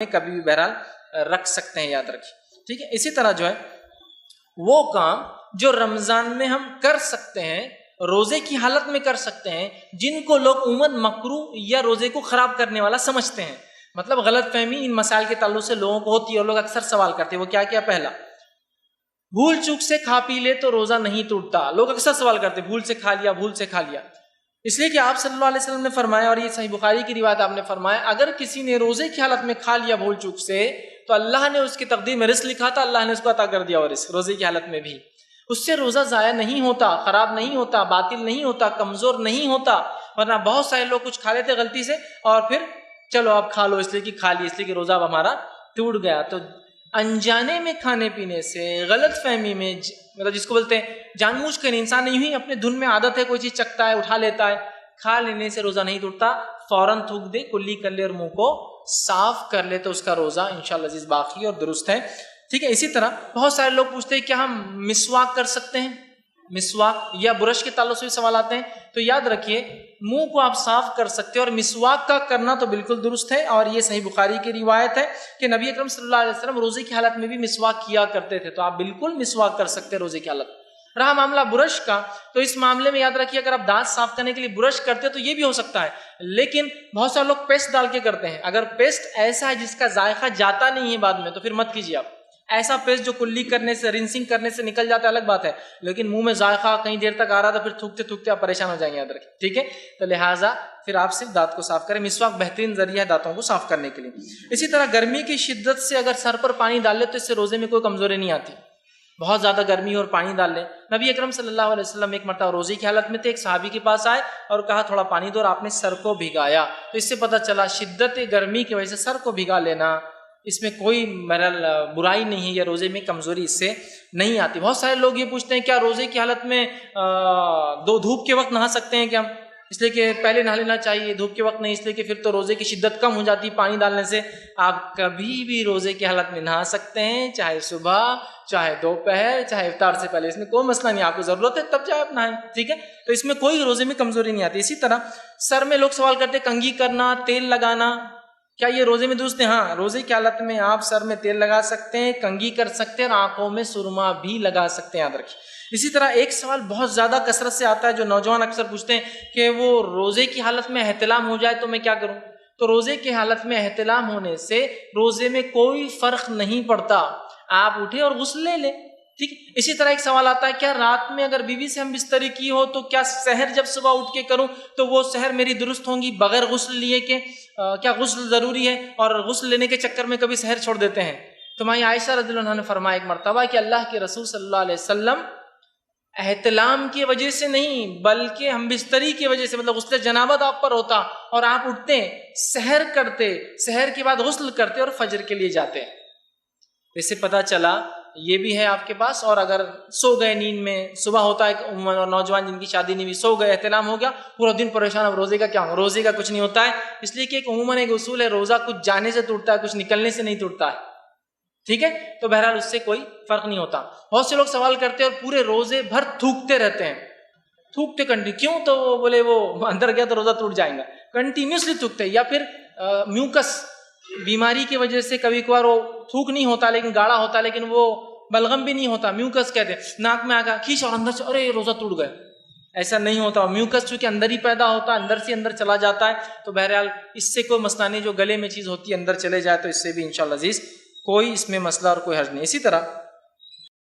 کبھی بھی بہرحال رکھ سکتے ہیں، یاد رکھیں، ٹھیک ہے۔ اسی طرح جو ہے وہ کام جو رمضان میں ہم کر سکتے ہیں، روزے کی حالت میں کر سکتے ہیں، جن کو لوگ عموماً مکروہ یا روزے کو خراب کرنے والا سمجھتے ہیں، مطلب غلط فہمی ان مسائل کے تعلق سے لوگوں کو ہوتی ہے اور لوگ اکثر سوال کرتے ہیں، وہ کیا کیا؟ پہلا، بھول چوک سے کھا پی لے تو روزہ نہیں ٹوٹتا۔ لوگ اکثر سوال کرتے ہیں بھول سے کھا لیا، بھول سے کھا لیا، اس لیے کہ آپ صلی اللہ علیہ وسلم نے فرمایا، اور یہ صحیح بخاری کی روایت آپ نے فرمایا، اگر کسی نے روزے کی حالت میں کھا لیا بھول چوک سے تو اللہ نے اس کی تقدیر میں رزق لکھا تھا، اللہ نے اس کو عطا کر دیا، اور اس روزے کی حالت میں بھی اس سے روزہ ضائع نہیں ہوتا، خراب نہیں ہوتا، باطل نہیں ہوتا، کمزور نہیں ہوتا۔ ورنہ بہت سارے لوگ کچھ کھا لیتے غلطی سے اور پھر چلو اب کھا لو، اس لیے کہ کھا لی، اس لیے کہ روزہ اب ہمارا ٹوٹ گیا۔ تو انجانے میں کھانے پینے سے، غلط فہمی میں، مطلب جس کو بولتے ہیں جان بوجھ کر، انسان نہیں ہوئی اپنے دھن میں عادت ہے، کوئی چیز چکھتا ہے، اٹھا لیتا ہے، کھا لینے سے روزہ نہیں ٹوٹتا، فوراً تھوک دے، کلی کر لے اور منہ کو صاف کر لے تو اس کا روزہ انشاءاللہ عزیز باقی اور درست ہے، ٹھیک ہے۔ اسی طرح بہت سارے لوگ پوچھتے ہیں کیا ہم مسواک کر سکتے ہیں؟ مسواک یا برش کے تعلق سے بھی سوال آتے ہیں، تو یاد رکھیے منہ کو آپ صاف کر سکتے ہیں، اور مسواک کا کرنا تو بالکل درست ہے، اور یہ صحیح بخاری کی روایت ہے کہ نبی اکرم صلی اللہ علیہ وسلم روزے کی حالت میں بھی مسواک کیا کرتے تھے، تو آپ بالکل مسواک کر سکتے ہیں روزے کی حالت۔ رہا معاملہ برش کا، تو اس معاملے میں یاد رکھیے اگر آپ دانت صاف کرنے کے لیے برش کرتے ہیں تو یہ بھی ہو سکتا ہے، لیکن بہت سارے لوگ پیسٹ ڈال کے کرتے ہیں۔ اگر پیسٹ ایسا ہے جس کا ذائقہ جاتا نہیں ہے بعد میں تو پھر مت کیجیے آپ ایسا پیسٹ جو کلی کرنے سے، رنسنگ کرنے سے نکل جاتا ہے الگ بات ہے، لیکن منہ میں ذائقہ کئی دیر تک آ رہا تھا، پھر تھوکتے تھوکتے آپ پریشان ہو جائیں گے، یاد رکھیں، ٹھیک ہے۔ تو لہٰذا پھر آپ صرف دانت کو صاف کریں، مسواک بہترین ذریعہ ہے دانتوں کو صاف کرنے کے لیے۔ اسی طرح گرمی کی شدت سے اگر سر پر پانی ڈال لے تو اس سے روزے میں کوئی کمزوری نہیں آتی، بہت زیادہ گرمی اور پانی ڈال لیں۔ نبی اکرم صلی اللہ علیہ وسلم ایک مرتبہ روزے کی حالت میں تھے، ایک صحابی کے پاس آئے اور کہا تھوڑا پانی دو، اور آپ نے سر کو بھگایا، تو اس سے پتہ چلا شدت گرمی کی وجہ سے سر کو بھگا لینا، اس میں کوئی برائی نہیں ہے، یا روزے میں کمزوری اس سے نہیں آتی۔ بہت سارے لوگ یہ پوچھتے ہیں کیا روزے کی حالت میں دھوپ کے وقت نہا سکتے ہیں کیا؟ اس لیے کہ پہلے نہا لینا چاہیے، دھوپ کے وقت نہیں، اس لیے کہ پھر تو روزے کی شدت کم ہو جاتی پانی ڈالنے سے۔ آپ کبھی بھی روزے کی حالت میں نہا سکتے ہیں، چاہے صبح، چاہے دوپہر، چاہے افطار سے پہلے، اس میں کوئی مسئلہ نہیں، آپ کو ضرورت ہے تب چاہے آپ نہائیں، ٹھیک ہے۔ تو اس میں کوئی روزے میں کمزوری نہیں آتی۔ اسی طرح سر میں لوگ سوال کرتے ہیں کنگھی کرنا، تیل لگانا، کیا یہ روزے میں درست ہے؟ ہاں، روزے کی حالت میں آپ سر میں تیل لگا سکتے ہیں، کنگھی کر سکتے ہیں، اور آنکھوں میں سرما بھی لگا سکتے ہیں، یاد رکھیں۔ اسی طرح ایک سوال بہت زیادہ کثرت سے آتا ہے جو نوجوان اکثر پوچھتے ہیں کہ وہ روزے کی حالت میں احتلام ہو جائے تو میں کیا کروں؟ تو روزے کی حالت میں احتلام ہونے سے روزے میں کوئی فرق نہیں پڑتا، آپ اٹھے اور غسل لے لیں، ٹھیک۔ اسی طرح ایک سوال آتا ہے کیا رات میں اگر بیوی سے ہم بستری کی ہو تو کیا سحر جب صبح اٹھ کے کروں تو وہ سحر میری درست ہوں گی بغیر غسل لیے کہ کیا غسل ضروری ہے؟ اور غسل لینے کے چکر میں کبھی سحر چھوڑ دیتے ہیں۔ تو ماں عائشہ رضی اللہ عنہا نے فرمایا ایک مرتبہ کہ اللہ کے رسول صلی اللہ علیہ وسلم احتلام کی وجہ سے نہیں بلکہ ہم بستری کی وجہ سے، مطلب غسل جنابت آپ پر ہوتا اور آپ اٹھتے، سحر کرتے، سحر کے بعد غسل کرتے اور فجر کے لیے جاتے۔ اس سے پتہ چلا یہ بھی ہے آپ کے پاس، اور اگر سو گئے نیند میں، صبح ہوتا ہے اور نوجوان جن کی شادی نہیں ہوئی سو گئے، احتلام ہو گیا، پورا دن پریشان، اب روزے کا کیا ہو؟ روزے کا کچھ نہیں ہوتا ہے، اس لیے کہ ایک عموماً ایک اصول ہے روزہ کچھ جانے سے ٹوٹتا ہے، کچھ نکلنے سے نہیں ٹوٹتا ہے، ٹھیک ہے۔ تو بہرحال اس سے کوئی فرق نہیں ہوتا۔ بہت سے لوگ سوال کرتے ہیں اور پورے روزے بھر تھوکتے رہتے ہیں، تھوکتے کنٹینیو، کیوں؟ تو وہ بولے وہ اندر گیا تو روزہ ٹوٹ جائے گا، کنٹینیوسلی تھوکتے، یا پھر میوکس بیماری کی وجہ سے کبھی کبھار وہ تھوک نہیں ہوتا لیکن گاڑھا ہوتا، لیکن وہ بلغم بھی نہیں ہوتا، میوکس کہتے ہیں، ناک میں آ گیا کھینچ اور اندر سے ارے روزہ ٹوٹ گیا، ایسا نہیں ہوتا۔ میوکس چونکہ اندر ہی پیدا ہوتا ہے، اندر سے اندر چلا جاتا ہے، تو بہرحال اس سے کوئی مسئلہ نہیں، جو گلے میں چیز ہوتی ہے اندر چلے جائے تو اس سے بھی انشاءاللہ عزیز کوئی اس میں مسئلہ اور کوئی حرج نہیں۔ اسی طرح